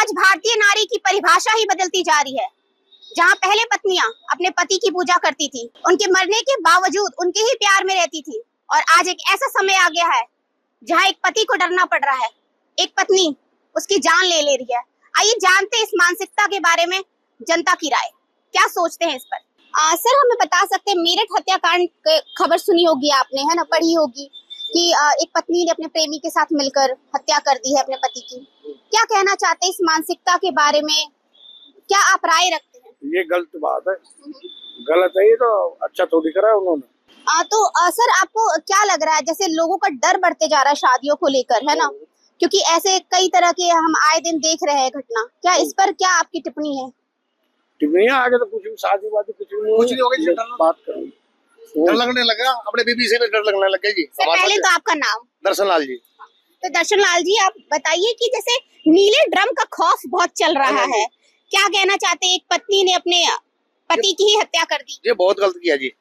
आज भारतीय नारी की परिभाषा ही बदलती जा रही है। जहां पहले पत्नियां अपने पति की पूजा करती थी, उनके मरने के बावजूद उनके ही प्यार में रहती थी, और आज एक ऐसा समय आ गया है जहां एक पति को डरना पड़ रहा है, एक पत्नी उसकी जान ले रही है। आइए जानते हैं इस मानसिकता के बारे में जनता की राय, क्या सोचते हैं इस पर। सर हमें बता सकते हैं, मेरठ हत्याकांड खबर सुनी होगी आपने, है ना, पढ़ी होगी कि एक पत्नी ने अपने प्रेमी के साथ मिलकर हत्या कर दी है अपने पति की। क्या कहना चाहते हैं इस मानसिकता के बारे में, क्या आप राय रखते हैं? ये गलत बात है, गलत है ये तो, अच्छा थोड़ी करा उन्होंने। तो सर आपको क्या लग रहा है, जैसे लोगों का डर बढ़ते जा रहा है शादियों को लेकर, है ना, क्योंकि ऐसे कई तरह के हम आए दिन देख रहे हैं घटना, क्या इस पर क्या आपकी टिप्पणी है? टिप्पणियां आगे तो कुछ भी शादी वादी कुछ नहीं होगी, बात करूँ डर लगने लगा, अपने बीबी से भी डर लगने लगा जी। सर पहले तो आपका नाम? दर्शन लाल जी। तो दर्शन लाल जी, आप बताइए कि जैसे नीले ड्रम का खौफ बहुत चल रहा है, क्या कहना चाहते हैं? एक पत्नी ने अपने पति की ही हत्या कर दी। ये बहुत गलत किया जी,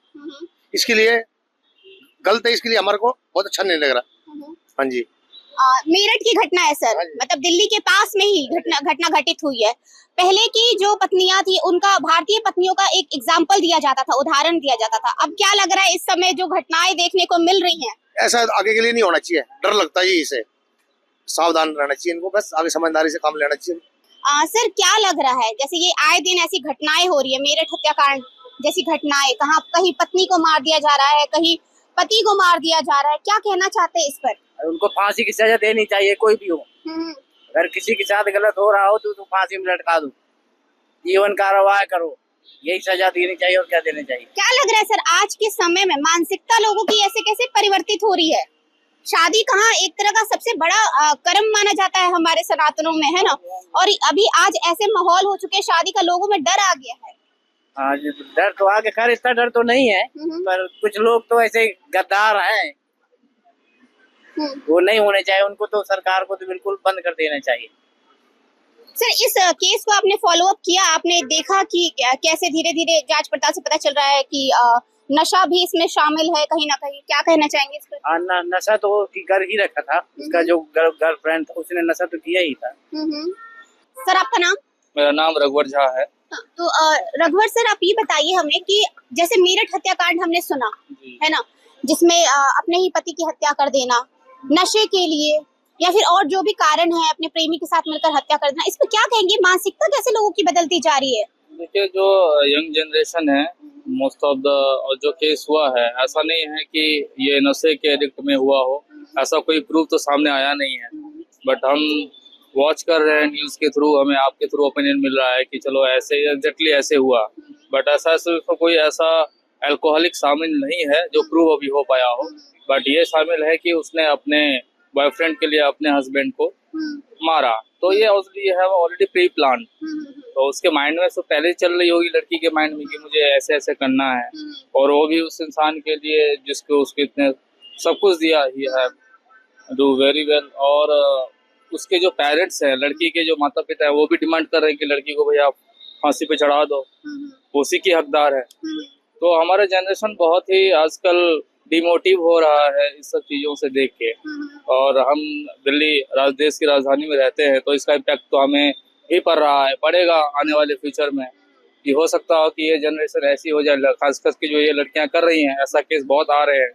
इसके लिए गलत है, इसके लिए हमारे को बहुत अच्छा नहीं लग रहा। हाँ जी। मेरठ की घटना है सर, मतलब दिल्ली के पास में ही घटना घटित हुई है। पहले की जो पत्नियां थी उनका, भारतीय पत्नियों का एक एग्जाम्पल दिया जाता था, उदाहरण दिया जाता था। अब क्या लग रहा है इस समय जो घटनाएं देखने को मिल रही हैं, ऐसा आगे के लिए नहीं होना चाहिए, डर लगता है इसे, सावधान रहना चाहिए इनको, बस आगे समझदारी से काम लेना चाहिए। सर क्या लग रहा है, जैसे ये आए दिन ऐसी घटनाएं हो रही है, मेरठ हत्याकांड जैसी घटनाएं, कहीं पत्नी को मार दिया जा रहा है, कहीं पति को मार दिया जा रहा है, क्या कहना चाहते हैं इस पर? उनको फांसी की सजा देनी चाहिए, कोई भी हो। अगर किसी के साथ गलत हो रहा हो तो फांसी में लटका दो, जीवन कार्रवाई करो, यही सजा देनी चाहिए, और क्या देनी चाहिए। क्या लग रहा है सर आज के समय में मानसिकता लोगों की ऐसे कैसे परिवर्तित हो रही है? शादी कहाँ एक तरह का सबसे बड़ा कर्म माना जाता है हमारे सनातनों में, है ना, और अभी आज ऐसे माहौल हो चुके हैं, शादी का लोगों में डर आ गया है। हाँ, डर तो आगे, खैर इतना डर तो नहीं है, पर कुछ लोग तो ऐसे गद्दार हैं, वो नहीं होने चाहिए, उनको तो सरकार को तो बिल्कुल बंद कर देना चाहिए। सर इस केस को आपने फॉलो अप किया, आपने देखा कि कैसे धीरे धीरे जांच पड़ताल से पता चल रहा है कि नशा भी इसमें शामिल है कहीं ना कहीं, क्या कहना चाहेंगे इस पर? नशा तो कर ही रखा था, उसका जो गर्लफ्रेंड था उसने नशा तो किया ही था। सर आपका नाम? मेरा नाम रघुवर झा है। तो रघुवर सर आप ये बताइए हमें कि जैसे मेरठ हत्याकांड हमने सुना है ना, जिसमें अपने ही पति की हत्या कर देना नशे के लिए, या फिर और जो भी कारण है अपने प्रेमी के साथ मिलकर हत्या कर देना, इस पर क्या कहेंगे? मानसिकता कैसे लोगों की बदलती जा रही है? देखिए, जो यंग जनरेशन है, मोस्ट ऑफ द जो केस हुआ है, ऐसा नहीं है कि ये नशे के एडिक्ट में हुआ हो, ऐसा कोई प्रूफ तो सामने आया नहीं है, बट हम वॉच कर रहे हैं न्यूज के थ्रू, हमें आपके थ्रू ओपिनियन मिल रहा है कि चलो ऐसे एग्जैक्टली ऐसे हुआ, बट ऐसा सिर्फ कोई ऐसा अल्कोहलिक शामिल नहीं है जो प्रूव अभी हो पाया हो, बट ये शामिल है कि उसने अपने बॉयफ्रेंड के लिए अपने हस्बैंड को मारा, तो ये ऑलरेडी प्री प्लान, तो उसके माइंड में तो पहले चल रही होगी लड़की के माइंड में कि मुझे ऐसे ऐसे करना है, और वो भी उस इंसान के लिए जिसको उसके इतने सब कुछ दिया, ही है डू वेरी वेल। और उसके जो पेरेंट्स हैं, लड़की के जो माता पिता है, वो भी डिमांड कर रहे हैं कि लड़की को भैया फांसी पे चढ़ा दो, उसी की हकदार है। तो हमारा जनरेशन बहुत ही आजकल डिमोटिव हो रहा है इस सब चीज़ों से देख के, और हम दिल्ली देश की राजधानी में रहते हैं, तो इसका इम्पैक्ट तो हमें ही पड़ रहा है, पड़ेगा आने वाले फ्यूचर में, कि हो सकता हो कि ये जनरेशन ऐसी हो जाए, खास करके जो ये लड़कियां कर रही हैं, ऐसा केस बहुत आ रहे हैं,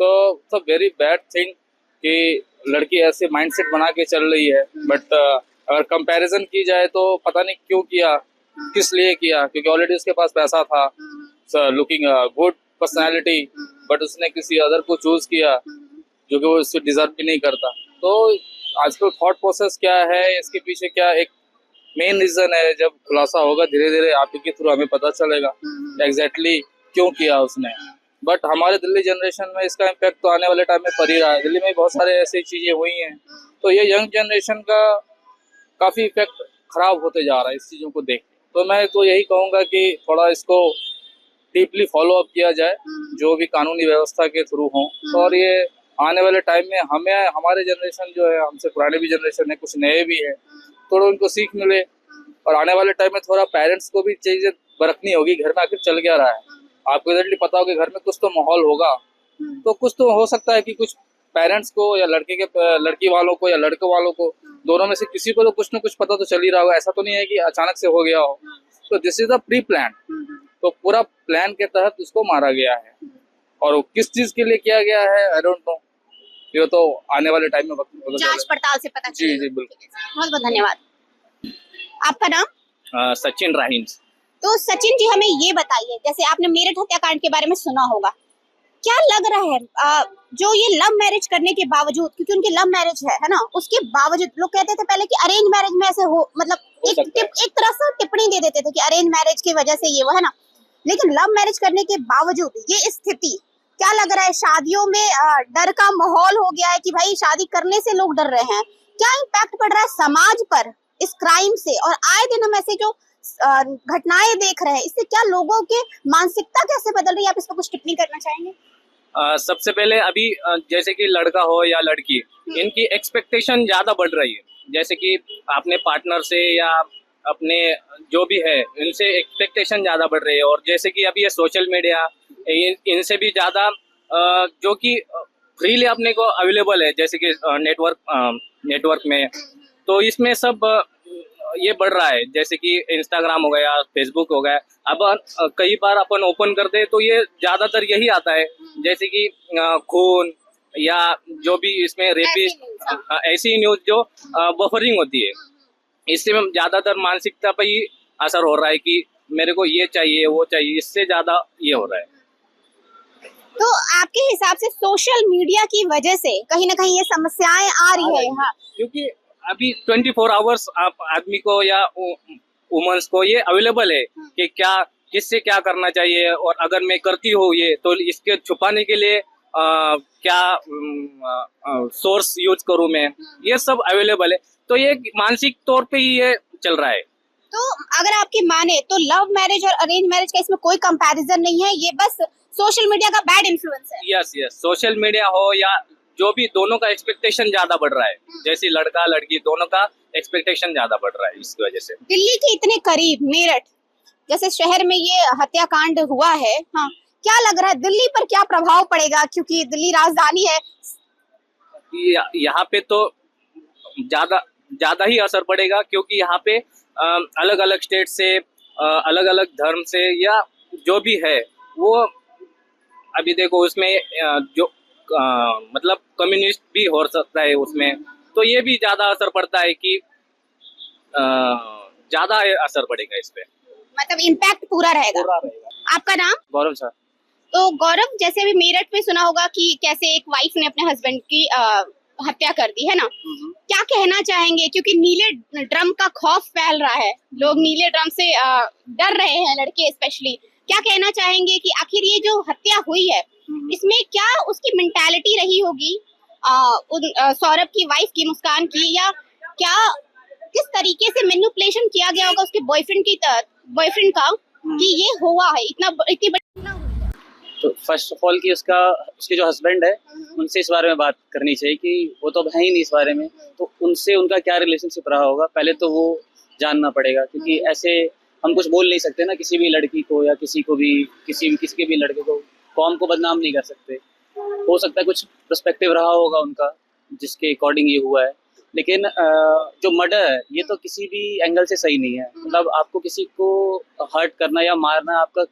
तो it's a very bad thing कि लड़की ऐसे माइंडसेट बना के चल रही है। बट अगर कंपैरिजन की जाए तो पता नहीं क्यों किया, किस लिए किया, क्योंकि ऑलरेडी उसके पास पैसा था, लुकिंग गुड पर्सनैलिटी, बट उसने किसी अदर को चूज किया जो कि वो उससे डिजर्व भी नहीं करता। तो आजकल थॉट प्रोसेस क्या है, इसके पीछे क्या एक मेन रीजन है, जब खुलासा होगा धीरे धीरे आप के थ्रू हमें पता चलेगा एग्जैक्टली क्यों किया उसने। बट हमारे दिल्ली जनरेशन में इसका इम्पैक्ट तो आने वाले टाइम में पड़ ही रहा है, दिल्ली में बहुत सारे ऐसी चीजें हुई हैं, तो ये यंग जनरेशन का काफी इफेक्ट खराब होते जा रहा है इस चीजों को देख के। तो मैं तो यही कहूँगा कि थोड़ा इसको डीपली फॉलो अप किया जाए, जो भी कानूनी व्यवस्था के थ्रू हो, और ये आने वाले टाइम में हमें, हमारे जनरेशन जो है, हमसे पुराने भी जनरेशन है, कुछ नए भी है, थोड़ा उनको सीख मिले, और आने वाले टाइम में थोड़ा पेरेंट्स को भी चीजें बरतनी होगी, घर में आखिर चल क्या रहा है, आपको एग्जैक्टली पता हो कि घर में कुछ तो माहौल होगा, तो कुछ तो हो सकता है कि कुछ पेरेंट्स को या लड़की वालों को या लड़के वालों को दोनों में से किसी को तो कुछ ना कुछ पता तो चल ही रहा होगा, ऐसा तो नहीं है कि अचानक से हो गया हो। तो this is a pre plan, तो पूरा प्लान के तहत उसको मारा गया है। और वो किस चीज के लिए किया गया है आई डोंट नो, ये तो आने वाले टाइम में पता जांच पड़ताल से पता चलेगा। जी बिल्कुल। बहुत बहुत धन्यवाद। आपका नाम? सचिन राहीन। तो सचिन जी हमें ये बताइए, जैसे आपने मेरठ हत्याकांड के बारे में सुना होगा, क्या लग रहा है जो ये लव मैरिज करने के बावजूद, क्योंकि उनकी लव मैरिज है ना, उसके बावजूद लोग कहते थे पहले कि अरेंज मैरिज में ऐसे हो, मतलब एक तरह से टिप्पणी दे देते थे कि अरेंज मैरिज की वजह से ये वो है ना, लेकिन लव मैरिज करने के बावजूद ये स्थिति, क्या लग रहा है शादियों में डर का माहौल हो गया है कि भाई शादी करने से लोग डर रहे हैं? क्या इम्पैक्ट पड़ रहा है समाज पर इस क्राइम से? और आए दिन हम ऐसे जो घटनाएं देख रहे हैं, इससे क्या लोगों के मानसिकता कैसे बदल रही है? आप इस पर कुछ टिप्पणी करना चाहेंगे? सबसे पहले अभी जैसे कि लड़का हो या लड़की, इनकी एक्सपेक्टेशन ज्यादा बढ़ रही है। जैसे कि अपने पार्टनर से या अपने जो भी है इनसे एक्सपेक्टेशन ज्यादा बढ़ रही है। और जैसे कि अभी ये सोशल मीडिया, इनसे भी ज्यादा जो कि फ्रीली अपने को अवेलेबल है, जैसे कि नेटवर्क में, तो इसमें सब ये बढ़ रहा है। जैसे कि इंस्टाग्राम हो गया, फेसबुक हो गया, अब कई बार अपन ओपन करते हैं तो ये ज्यादातर यही आता है, जैसे कि खून या जो भी इसमें रेपिस्ट, ऐसी न्यूज जो बफरिंग होती है, इससे ज्यादातर मानसिकता पर ही असर हो रहा है कि मेरे को ये चाहिए वो चाहिए, इससे ज्यादा ये हो रहा है। तो आपके हिसाब से सोशल मीडिया की वजह से कहीं ना कहीं ये समस्याएं आ रही है? हाँ, क्योंकि अभी 24 आवर्स आप आदमी को या वुमेन्स को ये अवेलेबल है कि क्या किससे क्या करना चाहिए, और अगर मैं करती हूँ ये तो इसके छुपाने के लिए क्या सोर्स यूज करूँ मैं, ये सब अवेलेबल है। तो ये मानसिक तौर पे ही ये चल रहा है। तो अगर आपकी माने तो लव मैरिज और अरेंज मैरिज का इसमें कोई कंपैरिजन नहीं है, ये बस सोशल मीडिया का बैड इन्फ्लुएंस है। यस सोशल मीडिया हो या जो भी, दोनों का एक्सपेक्टेशन ज्यादा बढ़ रहा है। जैसे लड़का लड़की दोनों का एक्सपेक्टेशन ज्यादा बढ़ रहा है इसकी वजह से। दिल्ली के इतने करीब मेरठ जैसे शहर में ये हत्याकांड हुआ है, हाँ, क्या लग रहा है दिल्ली पर क्या प्रभाव पड़ेगा? क्योंकि दिल्ली राजधानी है। यहाँ पे तो ज्यादा ही असर पड़ेगा, क्योंकि यहाँ पे अलग अलग स्टेट से, अलग अलग धर्म से या जो भी है वो, अभी देखो उसमें जो मतलब कम्युनिस्ट भी हो सकता है उसमें, तो ये भी ज्यादा असर पड़ता है कि ज्यादा असर पड़ेगा इस पे, मतलब इम्पैक्ट पूरा रहेगा। आपका नाम? गौरव सर। तो गौरव, जैसे अभी मेरठ में सुना होगा कि कैसे एक वाइफ ने अपने हस्बैंड की हत्या कर दी है ना, क्या कहना चाहेंगे? क्योंकि नीले ड्रम का खौफ फैल रहा है, लोग नीले ड्रम से डर रहे हैं, लड़के स्पेशली। क्या कहना चाहेंगे कि आखिर ये जो हत्या हुई है इसमें क्या उसकी मेंटालिटी रही होगी सौरभ की वाइफ की, मुस्कान की, या क्या किस तरीके से मैनिपुलेशन किया गया होगा उसके बॉयफ्रेंड का कि ये हुआ है, इतनी बड़ी। तो फर्स्ट ऑफ ऑल कि उसके जो हस्बैंड है उनसे इस बारे में बात करनी चाहिए कि वो तो है ही नहीं इस बारे में, तो उनसे उनका क्या रिलेशनशिप रहा होगा पहले तो वो जानना पड़ेगा। क्योंकि ऐसे हम कुछ बोल नहीं सकते ना किसी भी लड़की को या किसी के भी लड़के को, कौम को बदनाम नहीं कर सकते। हो सकता है कुछ पर्सपेक्टिव रहा होगा उनका जिसके अकॉर्डिंग ये हुआ है, लेकिन जो मर्डर है ये तो किसी भी एंगल से सही नहीं है। मतलब आपको किसी को हर्ट करना या मारना, आपका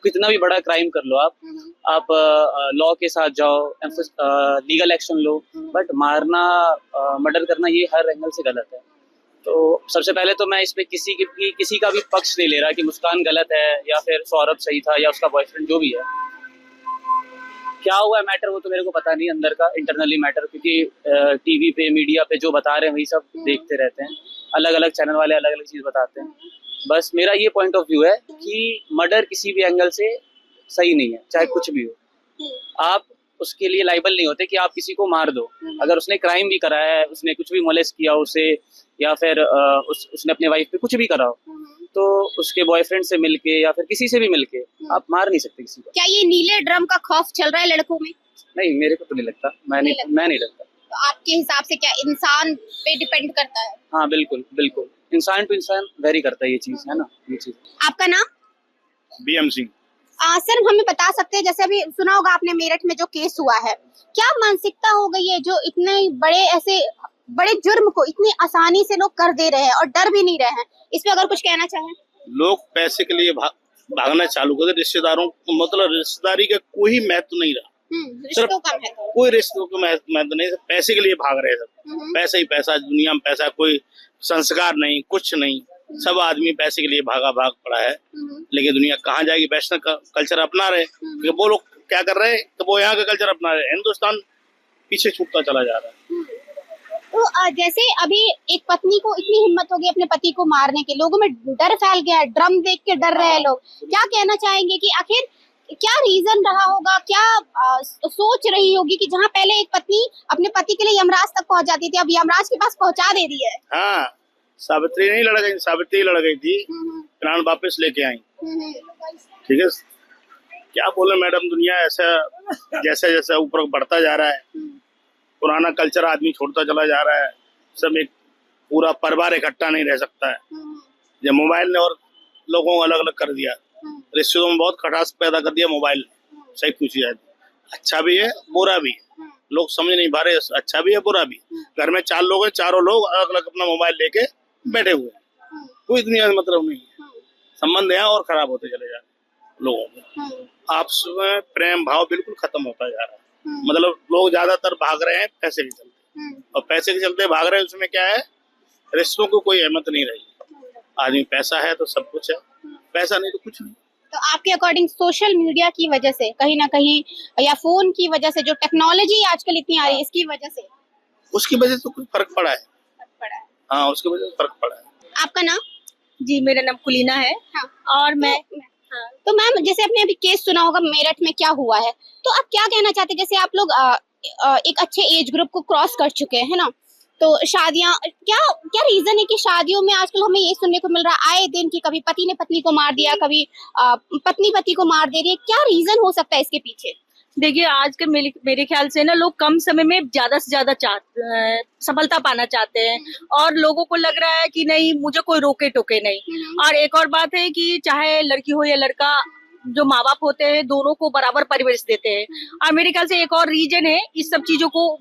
कितना भी बड़ा क्राइम कर लो आप लॉ के साथ जाओ, लीगल एक्शन लो, बट मारना, मर्डर करना ये हर एंगल से गलत है। तो सबसे पहले तो मैं इस पे किसी का भी पक्ष नहीं ले रहा कि मुस्कान गलत है या फिर सौरभ सही था या उसका बॉयफ्रेंड जो भी है। क्या हुआ मैटर वो तो मेरे को पता नहीं अंदर का इंटरनली मैटर, क्योंकि टीवी पे मीडिया पे जो बता रहे हैं वही सब देखते रहते हैं, अलग अलग चैनल वाले अलग अलग चीज बताते हैं। बस मेरा ये पॉइंट ऑफ व्यू है कि मर्डर किसी भी एंगल से सही नहीं है, चाहे कुछ भी हो। आप उसके लिए लाइबल नहीं होते कि आप किसी को मार दो। अगर उसने क्राइम भी करा है, उसने कुछ भी मोलेस्ट किया उसे, या फिर उसने अपने वाइफ पे कुछ भी करा हो, तो उसके बॉयफ्रेंड से मिलके या फिर किसी से भी मिलके आप मार नहीं सकते किसी को। क्या ये नीले ड्रम का खौफ चल रहा है लड़कों में? नहीं, मेरे को तो नहीं लगता, मैं नहीं लगता। तो आपके हिसाब से क्या इंसान पे डिपेंड करता है? हाँ बिल्कुल, इंसान टू इंसान वेरी करता है ये चीज, है ना ये चीज। आपका नाम? BM सिंह। सर हमें बता सकते हैं, जैसे अभी सुना होगा आपने मेरठ में जो केस हुआ है, क्या मानसिकता हो गई है जो इतने बड़े ऐसे बड़े जुर्म को इतनी आसानी से लोग कर दे रहे हैं और डर भी नहीं रहे हैं, इस पे अगर कुछ कहना चाहें? लोग पैसे के लिए भागना चालू कर दे, रिश्तेदारों को मतलब रिश्तेदारी का कोई महत्व नहीं रहा। रिश्तों का महत्व, कोई रिश्तों का महत्व नहीं, पैसे के लिए भाग रहे हैं सब। पैसा ही पैसा, दुनिया में पैसा, कोई संस्कार नहीं, कुछ नहीं, सब आदमी पैसे के लिए भाग पड़ा है। लेकिन दुनिया कहाँ जाएगी? वेस्टर्न कल्चर अपना रहे, वो लोग क्या कर रहे हैं तो वो यहाँ का कल्चर अपना रहे, हिंदुस्तान पीछे छूटता चला जा रहा है। तो जैसे अभी एक पत्नी को इतनी हिम्मत हो गई अपने पति को मारने के, लोगों में डर फैल गया है, ड्रम देख के डर रहे हैं लोग, क्या कहना चाहेंगे कि आखिर क्या रीजन रहा होगा, क्या सोच रही होगी कि जहाँ पहले एक पत्नी अपने पति के लिए यमराज तक पहुंच जाती थी, अब यमराज के पास पहुंचा दे रही है? हाँ, सावित्री नहीं लड़ गई, सावित्री लड़ गई थी, प्राण वापस लेके आई। ठीक है, क्या बोले मैडम, दुनिया ऐसा जैसा जैसा ऊपर बढ़ता जा रहा है, पुराना कल्चर आदमी छोड़ता चला जा रहा है, सब एक पूरा परिवार इकट्ठा नहीं रह सकता है। जब मोबाइल ने और लोगों को अलग अलग कर दिया, रिश्तों में बहुत खटास पैदा कर दिया मोबाइल ने। सही पूछी जाए, अच्छा भी है बुरा भी है, लोग समझ नहीं पा रहे, अच्छा भी है बुरा भी। घर में 4 लोग हैं, चारों लोग अलग अलग अपना मोबाइल लेके बैठे हुए हैं, कोई दुनिया में मतलब नहीं है, संबंध यहाँ और खराब होते चले जा रहे हैं। लोगों में आपस में प्रेम भाव बिल्कुल खत्म होता जा रहा है। मतलब लोग ज्यादातर भाग रहे हैं पैसे के चलते, और पैसे के चलते भाग रहे हैं, उसमें क्या है, रिश्तों को कोई अहमियत नहीं रही। आदमी पैसा है तो सब कुछ है, पैसा नहीं तो कुछ नहीं। तो आपके अकॉर्डिंग सोशल मीडिया की वजह से कहीं ना कहीं, या फोन की वजह से, जो टेक्नोलॉजी आजकल इतनी आ रही है, इसकी वजह से, उसकी वजह से कुछ फर्क पड़ा है? हाँ, उसकी वजह से फर्क पड़ा है। आपका नाम? जी, मेरा नाम कुलीना है। हाँ। और मैं तो मैम, जैसे आपने अभी केस सुना होगा मेरठ में क्या हुआ है, तो आप क्या कहना चाहते हैं? जैसे आप लोग एक अच्छे एज ग्रुप को क्रॉस कर चुके हैं ना, तो शादियां, क्या क्या रीजन है कि शादियों में आजकल हमें ये सुनने को मिल रहा है आए दिन कि कभी पति ने पत्नी को मार दिया, कभी पत्नी पति को मार दे रही है, क्या रीजन हो सकता है इसके पीछे? देखिए, आज के मेरे ख्याल से ना, लोग कम समय में ज्यादा से ज्यादा सफलता पाना चाहते हैं, और लोगों को लग रहा है कि नहीं, मुझे कोई रोके टोके नहीं। और एक और बात है कि चाहे लड़की हो या लड़का, जो माँ बाप होते हैं दोनों को बराबर परिवेश देते हैं। और मेरे ख्याल से एक और रीजन है इस सब चीजों को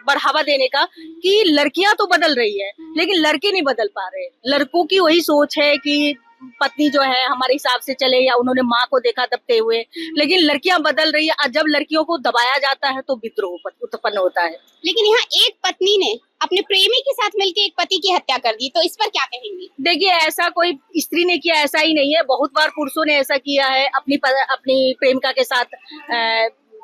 बढ़ावा देने का, कि लड़कियां तो बदल रही है लेकिन लड़के नहीं बदल पा रहे। लड़कों की वही सोच है कि पत्नी जो है हमारे हिसाब से चले, या उन्होंने माँ को देखा दबते हुए, लेकिन लड़कियां बदल रही है। और जब लड़कियों को दबाया जाता है तो विद्रोह उत्पन्न होता है। लेकिन यहाँ एक पत्नी ने अपने प्रेमी के साथ मिलकर एक पति की हत्या कर दी, तो इस पर क्या कहेंगी? देखिए, ऐसा कोई स्त्री ने किया ऐसा ही नहीं है, बहुत बार पुरुषों ने ऐसा किया है अपनी प्रेमिका के साथ,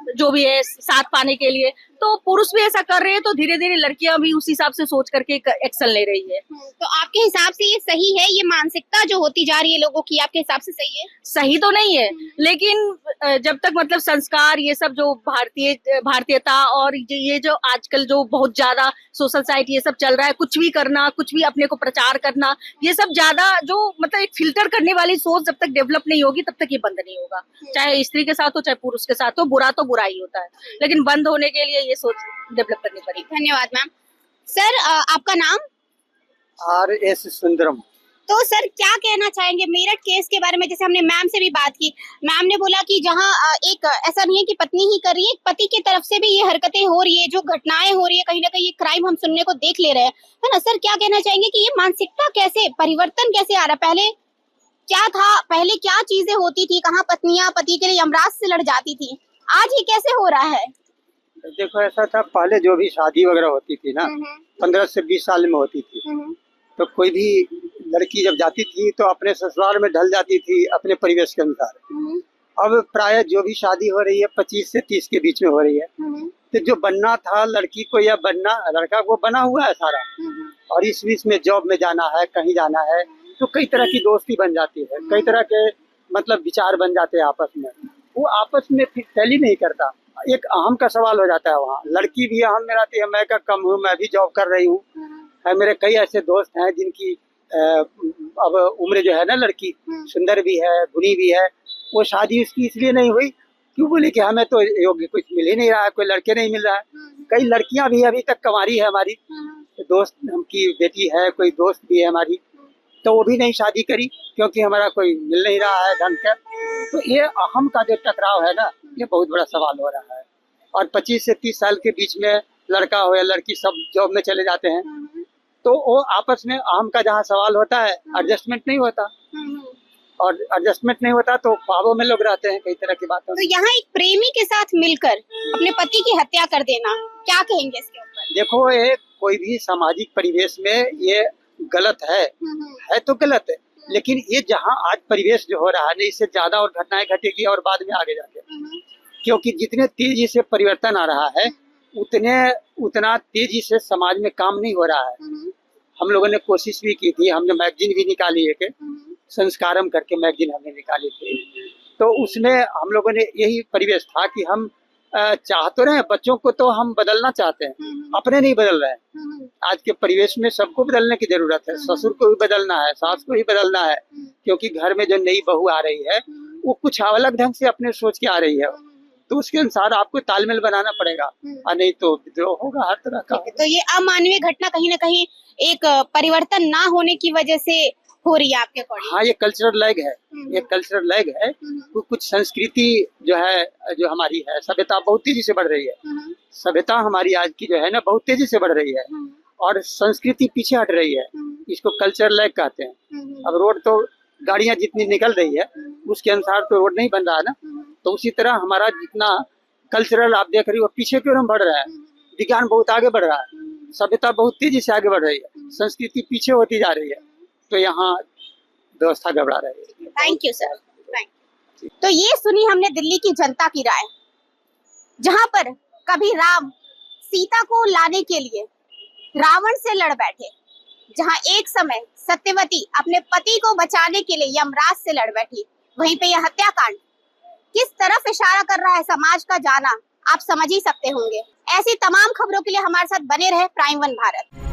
जो भी है साथ पाने के लिए। तो पुरुष भी ऐसा कर रहे हैं, तो धीरे धीरे लड़कियां भी उस हिसाब से सोच करके एक्शन ले रही है। तो आपके हिसाब से ये सही है? ये मानसिकता जो होती जा रही है लोगों की, आपके हिसाब से सही है? सही तो नहीं है, लेकिन जब तक मतलब संस्कार, ये सब जो भारतीयता और ये जो आजकल जो बहुत ज्यादा सोशल साइट ये सब चल रहा है, कुछ भी करना, कुछ भी अपने को प्रचार करना, ये सब ज्यादा जो मतलब एक फिल्टर करने वाली सोच जब तक डेवलप नहीं होगी तब तक ये बंद नहीं होगा। चाहे स्त्री के साथ हो चाहे पुरुष के साथ हो, बुरा तो बुरा ही होता है, लेकिन बंद होने के लिए ये सोच डेवलप करनी पड़ेगी। धन्यवाद मैम। सर, आपका नाम? RS सुंदरम। तो सर, क्या कहना चाहेंगे मेरठ केस के बारे में? जैसे हमने मैम से भी बात की, मैम ने बोला कि जहां एक ऐसा नहीं है कि पत्नी ही कर रही है, पति की तरफ से भी ये हरकतें हो रही है, जो घटनाएं हो रही है, कहीं ना कहीं ये क्राइम हम सुनने को देख ले रहे हैं, है ना सर? क्या कहना चाहेंगे कि ये मानसिकता कैसे, परिवर्तन कैसे आ रहा है? पहले क्या था, पहले क्या चीजें होती थी, कहाँ पत्नियां पति के लिए यमराज से लड़ जाती थी, आज ये कैसे हो रहा है? देखो, ऐसा था, पहले जो भी शादी वगैरह होती थी ना, 15 से 20 साल में होती थी, तो कोई भी लड़की जब जाती थी तो अपने ससुराल में ढल जाती थी अपने परिवेश के अनुसार। अब प्राय जो भी शादी हो रही है 25 से 30 के बीच में हो रही है, तो जो बनना था लड़की को या बनना लड़का को, बना हुआ है सारा। और इस बीच में जॉब में जाना है, कहीं जाना है, तो कई तरह की दोस्ती बन जाती है, कई तरह के मतलब विचार बन जाते हैं आपस में, वो आपस में फिर टैली नहीं करता। एक अहम का सवाल हो जाता है वहाँ। लड़की भी अहम में रहती है, मैं का कम हूँ, मैं भी जॉब कर रही हूँ। मेरे कई ऐसे दोस्त हैं जिनकी अब उम्र जो है ना, लड़की सुंदर भी है, गुणी भी है, वो शादी उसकी इसलिए नहीं हुई क्यों, बोले कि हमें तो योग्य कुछ मिल ही नहीं रहा है, कोई लड़के नहीं मिल रहा है। कई लड़कियां भी अभी तक कंवारी है हमारी, दोस्त हमकी बेटी है, कोई दोस्त भी है हमारी, तो वो भी नहीं शादी करी क्योंकि हमारा कोई मिल नहीं रहा है ढंग का। तो ये अहम का जो टकराव है ना, ये बहुत बड़ा सवाल हो रहा है। और 25 से 30 साल के बीच में लड़का हो या लड़की सब जॉब में चले जाते हैं, तो वो आपस में अहम का जहाँ सवाल होता है एडजस्टमेंट नहीं होता, और एडजस्टमेंट नहीं होता तो ख्वाबों में लोग रहते हैं कई तरह की बातों तो यहाँ एक प्रेमी के साथ मिलकर अपने पति की हत्या कर देना, क्या कहेंगे इसके ऊपर? देखो, ये कोई भी सामाजिक परिवेश में ये गलत है तो गलत है, लेकिन ये जहाँ आज परिवेश जो हो रहा है, इससे ज्यादा और घटनाएं घटेगी और बाद में आगे जाके, क्योंकि जितने तेजी से परिवर्तन आ रहा है उतना तेजी से समाज में काम नहीं हो रहा है। हम लोगों ने कोशिश भी की थी, हमने मैगजीन भी निकाली है, संस्कारम करके मैगजीन हमने निकाली थी, तो उसमें हम लोगों ने यही परिवेश था कि हम चाह तो रहे हैं, बच्चों को तो हम बदलना चाहते हैं, अपने नहीं बदल रहे हैं। आज के परिवेश में सबको बदलने की जरूरत है, ससुर को भी बदलना है, सास को भी बदलना है, क्योंकि घर में जो नई बहू आ रही है वो कुछ अलग ढंग से अपने सोच के आ रही है, तो उसके अनुसार आपको तालमेल बनाना पड़ेगा, और नहीं तो विद्रोह होगा हर तरह का। तो ये अमानवीय घटना कहीं ना कहीं एक परिवर्तन ना होने की वजह से हो रही है आपके अकॉर्डिंग? हाँ, ये कल्चरल लैग है, ये कल्चरल लैग है। कुछ संस्कृति जो है, जो हमारी है, सभ्यता बहुत तेजी से बढ़ रही है, सभ्यता हमारी आज की जो है ना बहुत तेजी से बढ़ रही है, और संस्कृति पीछे हट रही है, इसको कल्चरल लैग कहते हैं। अब रोड तो गाड़ियां जितनी निकल रही है उसके अनुसार तो रोड नहीं बन रहा है ना, तो उसी तरह हमारा जितना कल्चरल आप देख रही हो पीछे क्यों हम बढ़ रहा है, विज्ञान बहुत आगे बढ़ रहा है, सभ्यता बहुत तेजी से आगे बढ़ रही है, संस्कृति पीछे होती जा रही है, तो यहाँ व्यवस्था गड़बड़ा रही है। Thank you sir, thank. तो ये सुनी हमने दिल्ली की जनता की राय, जहां पर कभी राम सीता को लाने के लिए रावण से लड़ बैठे, जहां एक समय सत्यवती अपने पति को बचाने के लिए यमराज से लड़ बैठी, वहीं पे यह हत्याकांड किस तरफ इशारा कर रहा है समाज का जाना आप समझ ही सकते होंगे। ऐसी तमाम खबरों के लिए हमारे साथ बने रहे प्राइम वन भारत।